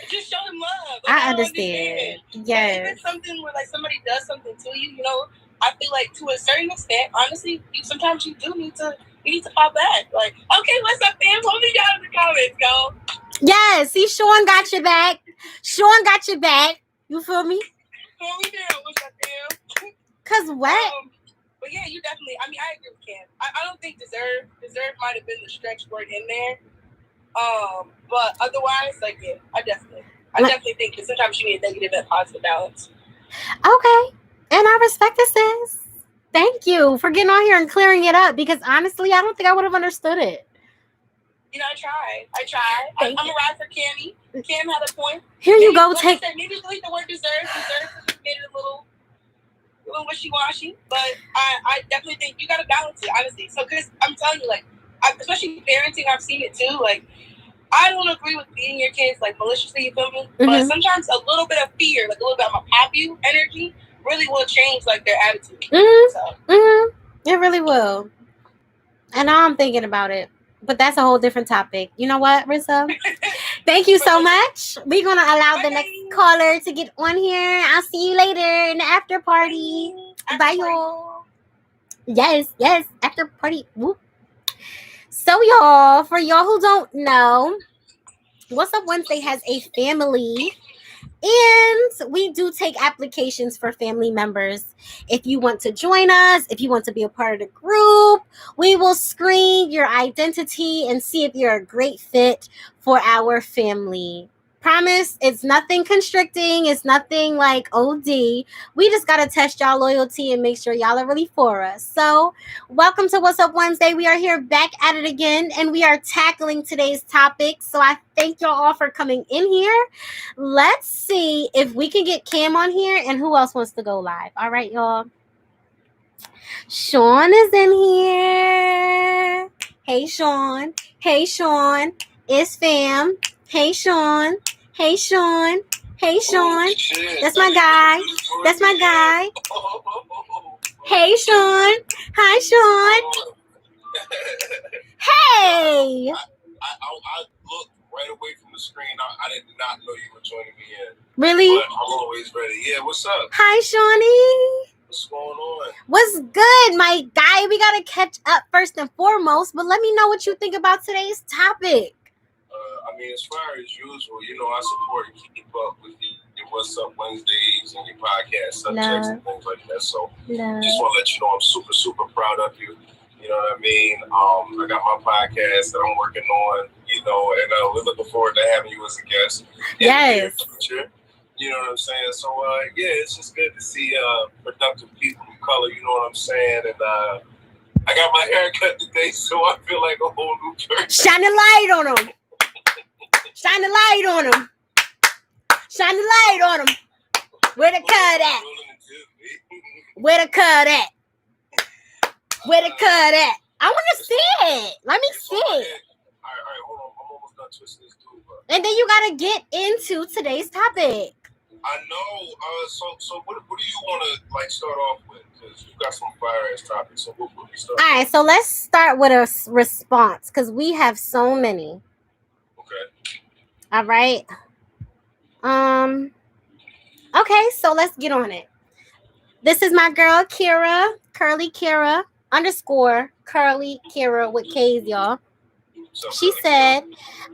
Just show him love. I understand. Yes. If it's something where somebody does something to you, I feel to a certain extent, honestly, sometimes you need to pop back. Okay, what's up, fam? Hold me down in the comments, go. Yes, see, Sean got your back. Sean got your back. You feel me? Hold me down. What's up, fam? Cause what? But yeah, you definitely. I mean, I agree with Cam. I don't think deserve might have been the stretch word in there. But otherwise, yeah, I definitely think that sometimes you need a negative and positive balance. Okay, and I respect this. Thank you for getting on here and clearing it up because honestly, I don't think I would have understood it. You know, I tried. I'm a ride for Cammy. Cam had a point. Here you go. Like maybe delete the word deserve. Deserve just made it a little wishy-washy. But I definitely think you got to balance it, honestly. So, because I'm telling you, like, especially parenting, I've seen it too. Like, I don't agree with beating your kids, like, maliciously, you feel me? Mm-hmm. But sometimes a little bit of fear, like a little bit of a pop you energy, really will change, like, their attitude. Mm-hmm. So. It really will. And now I'm thinking about it. But that's a whole different topic. You know what, Rissa? Thank you so much. We're going to allow the next caller to get on here. I'll see you later in the after party. Bye, y'all. Yes, after party. Whoop. So, y'all, for y'all who don't know, Wassup Wednesday has a family. And we do take applications for family members. If you want to join us, if you want to be a part of the group, we will screen your identity and see if you're a great fit for our family. Promise, it's nothing constricting. It's nothing like OD. We just got to test y'all loyalty and make sure y'all are really for us. So, welcome to Wassup Wednesday. We are here back at it again, and we are tackling today's topic. So, I thank y'all all for coming in here. Let's see if we can get Cam on here and who else wants to go live. All right, y'all. Sean is in here. Hey, Sean. It's fam. Hey, Sean. Hey, Sean. That's my guy. Hey, Sean. Hi, Sean. Hey. I looked right away from the screen. I did not know you were joining me in. Really? But I'm always ready. Yeah, what's up? Hi, Shawnee. What's going on? What's good, my guy? We got to catch up first and foremost, but let me know what you think about today's topic. I mean, as far as usual, you know, I support and keep up with your Wassup Wednesdays and your podcast subjects and things like that. So just want to let you know I'm super, super proud of you. You know what I mean? I got my podcast that I'm working on, you know, and we're looking forward to having you as a guest. Yes. You know what I'm saying? So, yeah, it's just good to see productive people of color, you know what I'm saying? And I got my hair cut today, so I feel like a whole new person. Shine the light on them. Where the cut at? I want to see it. Let me see it. All right, hold on. I'm almost done twisting this dude. And then you got to get into today's topic. I know. So what do you want to like start off with? Because you got some fire ass topics. So what we start? All right. So let's start with a response because we have so many. Okay. All right. Okay. So let's get on it. This is my girl Kira, Curly Kira _ Curly Kira with K's, y'all. She said,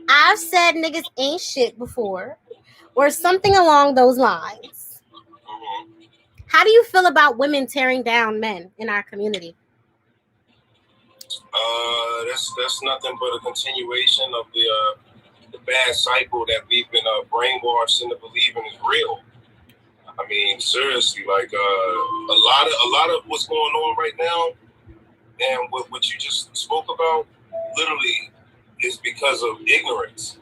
"I've said niggas ain't shit before." Or something along those lines. How do you feel about women tearing down men in our community? That's nothing but a continuation of the bad cycle that we've been brainwashed into believing is real. I mean, seriously, like a lot of what's going on right now, and what you just spoke about, literally, is because of ignorance.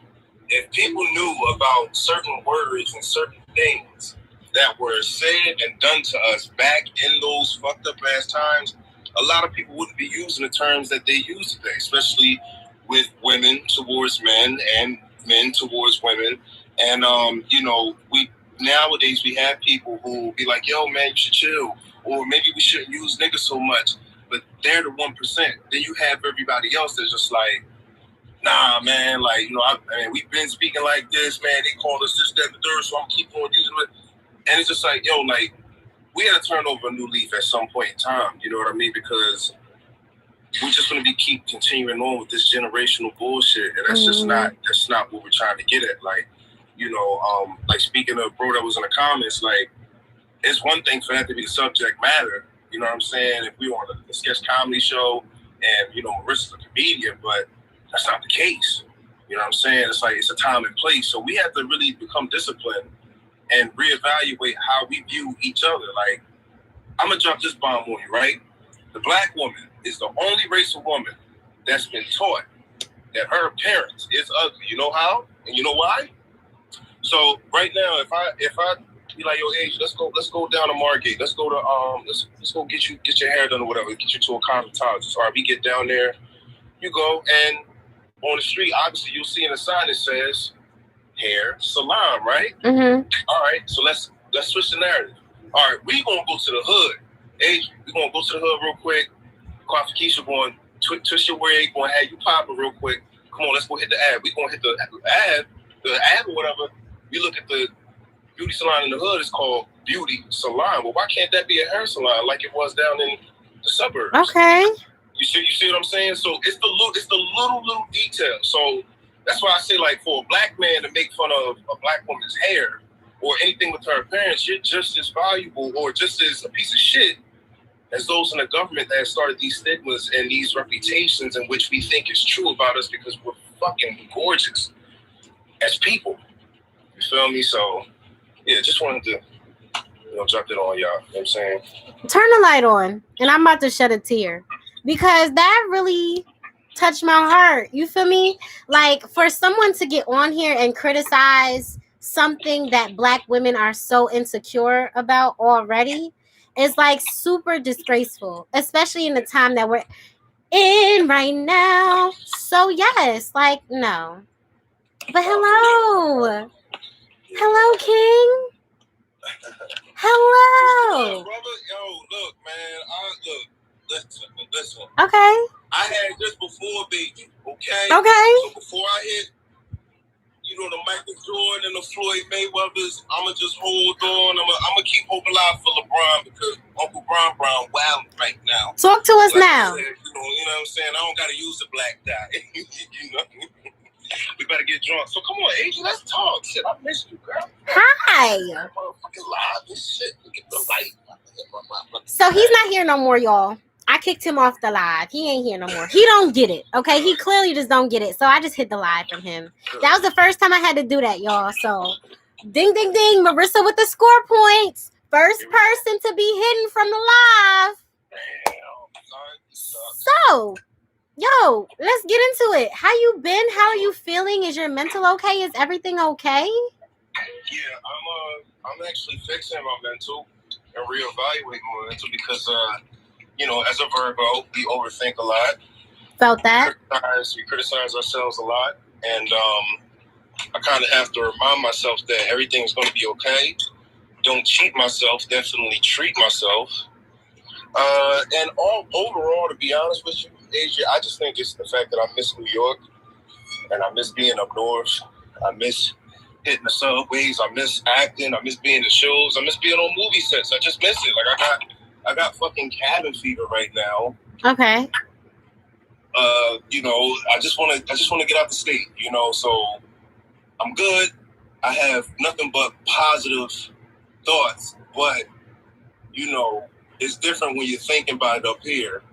If people knew about certain words and certain things that were said and done to us back in those fucked up ass times, a lot of people wouldn't be using the terms that they use today, especially with women towards men and men towards women. And you know, nowadays we have people who be like, "Yo, man, you should chill," or maybe we shouldn't use niggas so much. But they're the 1%. Then you have everybody else that's just like, "Nah, man, like, you know, I mean, we've been speaking like this, man. They call us this, that, and the third, so I'm keep on using it." And it's just like, yo, like, we got to turn over a new leaf at some point in time. You know what I mean? Because we're just going to keep continuing on with this generational bullshit, and that's just not what we're trying to get at. Like, you know, like speaking of bro that was in the comments, like, it's one thing for that to be the subject matter. You know what I'm saying? If we were on a sketch comedy show, and you know, Marissa's a comedian, but that's not the case. You know what I'm saying? It's like, it's a time and place. So we have to really become disciplined and reevaluate how we view each other. Like, I'm going to drop this bomb on you, right? The black woman is the only race of woman that's been taught that her appearance is ugly. You know how? And you know why? So right now, if I be like, yo, Age, let's go down to Margate. Let's go to let's go get your hair done or whatever. Get you to a cosmetologist. All right, we get down there. You go, and on the street, obviously, you'll see in a sign that says hair salon, right? Mm-hmm. All right, so let's switch the narrative. All right, we gonna go to the hood. Age, we gonna go to the hood real quick. Coffee Keisha going twist your wig, gonna have you popping real quick. Come on, let's go hit the ad. We gonna hit the ad or whatever. We look at the beauty salon in the hood. It's called Beauty Salon. Well, why can't that be a hair salon like it was down in the suburbs? Okay. You see what I'm saying? So it's the little detail. So that's why I say, like, for a black man to make fun of a black woman's hair or anything with her appearance, you're just as valuable or just as a piece of shit as those in the government that have started these stigmas and these reputations in which we think is true about us because we're fucking gorgeous as people. You feel me? So, yeah, just wanted to, drop it on y'all. You know what I'm saying? Turn the light on, and I'm about to shed a tear because that really touched my heart. You feel me? Like, for someone to get on here and criticize something that black women are so insecure about already is like super disgraceful, especially in the time that we're in right now. So yes, like, no. But hello, King. Hello. Brother, look, man. Listen. Okay. I had this before, baby. Okay. Okay. So before I hit, the Michael Jordan and the Floyd Mayweathers, I'ma just hold on. I'ma keep hope alive for LeBron because Uncle Brown wild right now. Talk to us now. Said, you know what I'm saying? I don't gotta use the black dye. We better get drunk. So come on, Adrian, let's talk. Shit, I missed you, girl. Hi. Motherfucking live and shit. Get the light. So he's not here no more, y'all. I kicked him off the live. He ain't here no more. He don't get it, okay? He clearly just don't get it. So I just hit the live from him. That was the first time I had to do that, y'all. So, ding, ding, ding. Marissa with the score points. First person to be hidden from the live. So, yo, let's get into it. How you been? How are you feeling? Is your mental okay? Is everything okay? Yeah, I'm actually fixing my mental and reevaluating my mental because as a Virgo, we overthink a lot. Felt that. We criticize ourselves a lot, and I kind of have to remind myself that everything's going to be okay. Don't cheat myself. Definitely treat myself. And overall, to be honest with you, Asia, I just think it's the fact that I miss New York, and I miss being up north. I miss hitting the subways. I miss acting. I miss being in shows. I miss being on movie sets. I just miss it. Like I got fucking cabin fever right now. Okay. I just want to get out the state. So I'm good. I have nothing but positive thoughts, but it's different when you're thinking about it up here.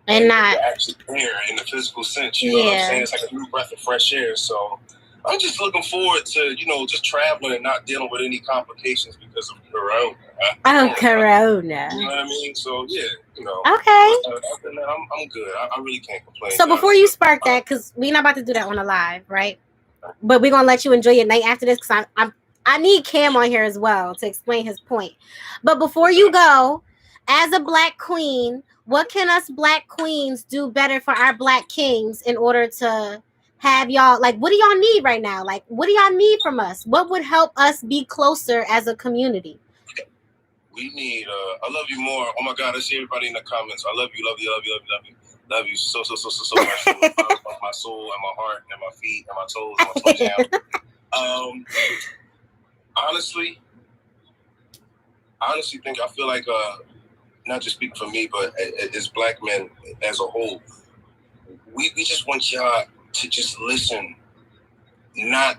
And not actually here in the physical sense, you know what I'm saying? It's like a new breath of fresh air. So I'm just looking forward to, just traveling and not dealing with any complications because of Corona. Corona. You know what I mean? So yeah, Okay. I'm good. I really can't complain. So before you spark that, because we're not about to do that on a live, right? But we're gonna let you enjoy your night after this, because I need Cam on here as well to explain his point. But before you go, as a black queen, what can us black queens do better for our black kings in order to have y'all, like, what do y'all need right now? Like, what do y'all need from us? What would help us be closer as a community? We need, I love you more. Oh my God, I see everybody in the comments. I love you so much. From my soul and my heart and my feet and my toes and my toes down. Honestly think, I feel like, not just speaking for me, but as black men as a whole, we just want y'all to just listen, not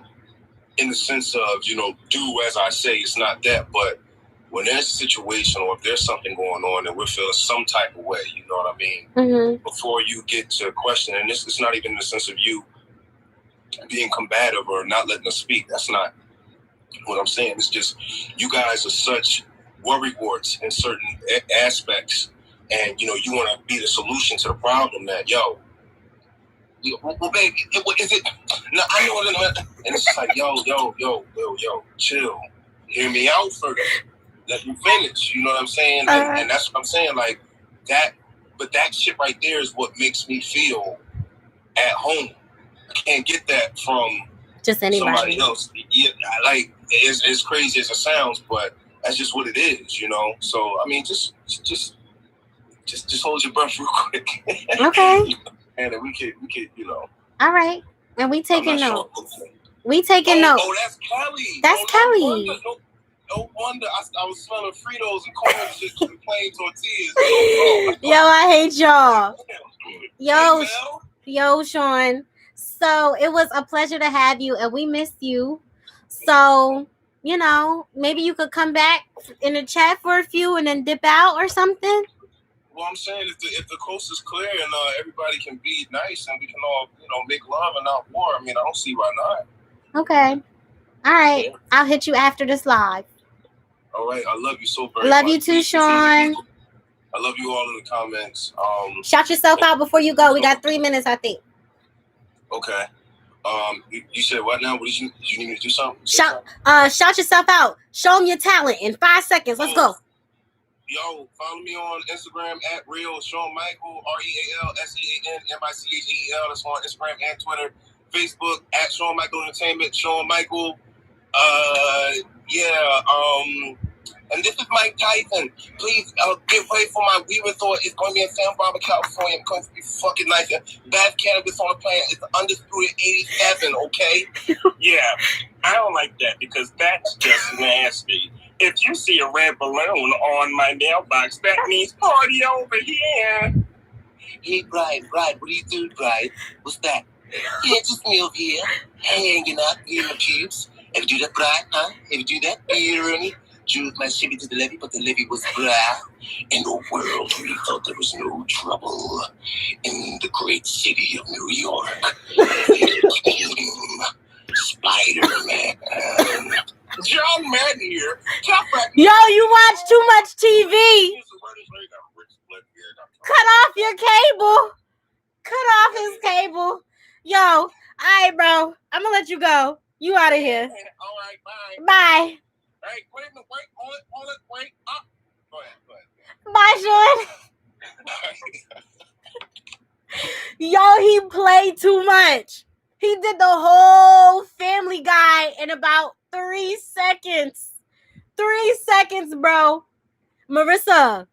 in the sense of, do as I say. It's not that, but when there's a situation or if there's something going on and we're feeling some type of way, you know what I mean? Mm-hmm. Before you get to question, and this is not even in the sense of you being combative or not letting us speak. That's not what I'm saying. It's just you guys are such worry warts in certain aspects and you want to be the solution to the problem. That well, baby, is it? No, I know it. And it's just like, yo, chill. Hear me out first. Let me finish. You know what I'm saying? And that's what I'm saying. Like that. But that shit right there is what makes me feel at home. I can't get that from just anybody. Somebody else. Yeah, like as crazy as it sounds, but that's just what it is. So I mean, just hold your breath real quick. Okay. And then we could. All right. And we taking notes. We taking notes. Oh, that's Kelly. That's Kelly. No wonder. I was smelling Fritos and corn shit and plain tortillas. Yo, I hate y'all. Yo, Sean. So it was a pleasure to have you, and we missed you. So, maybe you could come back in the chat for a few and then dip out or something. Well, I'm saying if the coast is clear and everybody can be nice and we can all, make love and not war, I mean, I don't see why not. Okay. All right. Yeah. I'll hit you after this live. All right. I love you so very much. Love you too, Sean. I love you all in the comments. Shout yourself out before you go. We got 3 minutes, I think. Okay. You said what now? Did you need me to do something? Shout yourself out. Show them your talent in 5 seconds. Let's go. Yo, follow me on Instagram at Real Sean Michael, RealSeanMichael. That's on Instagram and Twitter. Facebook at Sean Michael Entertainment. Sean Michael. And this is Mike Tyson. Please get ready for my We Resort. It's going to be in Santa Barbara, California. It's going to be fucking nice. Best cannabis on the planet. It's undisputed 87, okay? Yeah, I don't like that because that's just nasty. If you see a red balloon on my mailbox, that means party over here. Hey, Bride, what do you do, Bride? What's that? Yeah, just me over here, hanging out, eating the pubes. Have you do that, Bride, huh? Have you do that? Ernie? Drew my shimmy to the levee, but the levee was dry. And the world really thought there was no trouble in the great city of New York. Spider-Man. John Madden here. Yo, you watch too much TV. Cut off your cable. Cut off his cable. Yo, all right, bro. I'm going to let you go. You out of here. All right, bye. Bye. Hey, wait, hold it, wait, up. Go ahead. Bye, Sean. Yo, he played too much. He did the whole Family Guy in about 3 seconds. 3 seconds, bro. Marissa,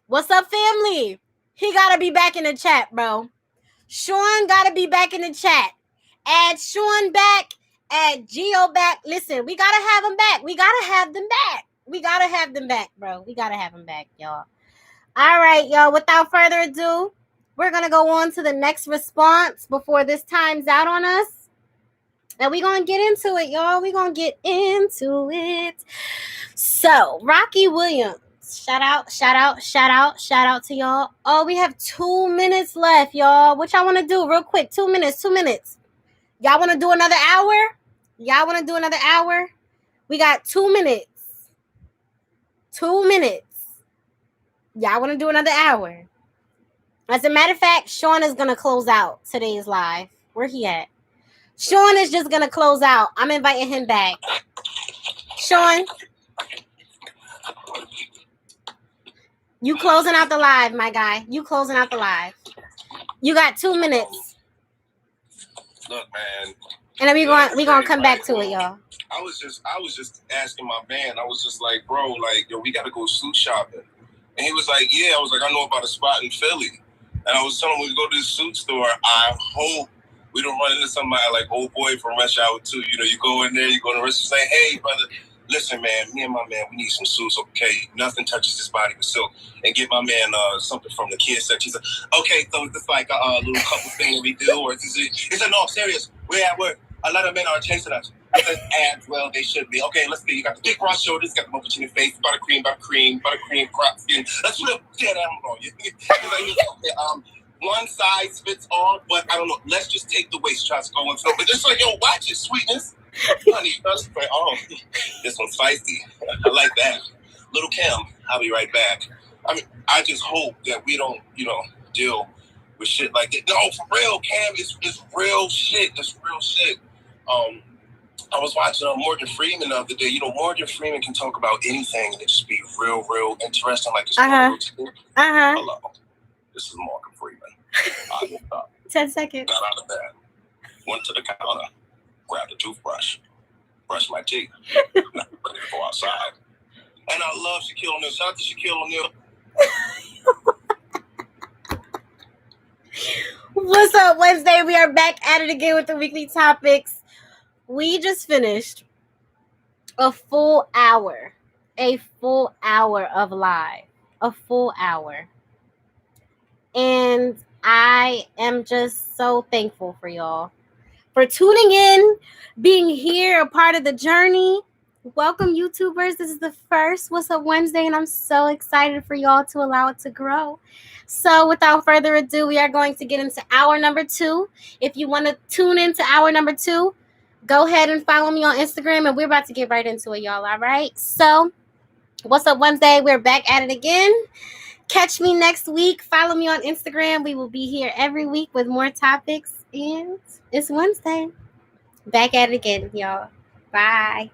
what's up, family? He got to be back in the chat, bro. Sean got to be back in the chat. Add Sean back. Add Geo back. Listen, we got to have them back. We got to have them back. We got to have them back, bro. We got to have them back, y'all. All right, y'all. Without further ado, we're going to go on to the next response before this time's out on us. And we're going to get into it, y'all. We're going to get into it. So, Rocky Williams. Shout out to y'all. Oh, we have 2 minutes left, y'all. What y'all want to do real quick? 2 minutes. Y'all want to do another hour? We got 2 minutes. 2 minutes. Y'all want to do another hour? As a matter of fact, Sean is going to close out today's live. Where he at? Sean is just going to close out. I'm inviting him back. Sean, you closing out the live, my guy. You closing out the live. You got 2 minutes. Look, man. And then we gonna come back to it, y'all. I was just asking my man. I was just like, bro, like, yo, we gotta go suit shopping. And he was like, yeah. I was like, I know about a spot in Philly. And I was telling him when we go to the suit store, I hope we don't run into somebody like old boy from Rush Hour 2. You know, you go in there, you go to the restaurant, say, hey, brother, listen, man, me and my man, we need some suits, okay? Nothing touches this body with silk. And get my man something from the kids section. He's like, okay, so is this like a little couple thing we do? Or is it? He said, no, serious. We're at work. A lot of men are chasing us. I said, as well, they should be. Okay, let's see. You got the big broad shoulders, got the mocha in your face, buttercream, crop skin. Let's flip dead animal. He's like, okay, one size fits all, but I don't know. Let's just take the waist shots going. So, but just like, yo, watch it, sweetness. Honey, like, oh, this one's spicy. I like that. Little Kim, I'll be right back. I mean, I just hope that we don't, deal with shit like that. No, for real, Cam, it's real shit. It's real shit. I was watching Morgan Freeman the other day. Morgan Freeman can talk about anything and it just be real, real interesting. Like it's Hello, this is Morgan Freeman. I woke up. 10 seconds. Got out of bed. Went to the counter. Grabbed a toothbrush. Brushed my teeth. Now I'm ready to go outside. And I love Shaquille O'Neal. Shout out to Shaquille O'Neal. What's up, Wednesday? We are back at it again with the weekly topics. We just finished a full hour of live, a full hour. And I am just so thankful for y'all for tuning in, being here, a part of the journey. Welcome, YouTubers. This is the first Wassup Wednesday, and I'm so excited for y'all to allow it to grow. So without further ado, we are going to get into hour number 2. If you want to tune into hour number 2, go ahead and follow me on Instagram, and we're about to get right into it, y'all. All right? So, Wassup Wednesday? We're back at it again. Catch me next week. Follow me on Instagram. We will be here every week with more topics, and it's Wednesday. Back at it again, y'all. Bye.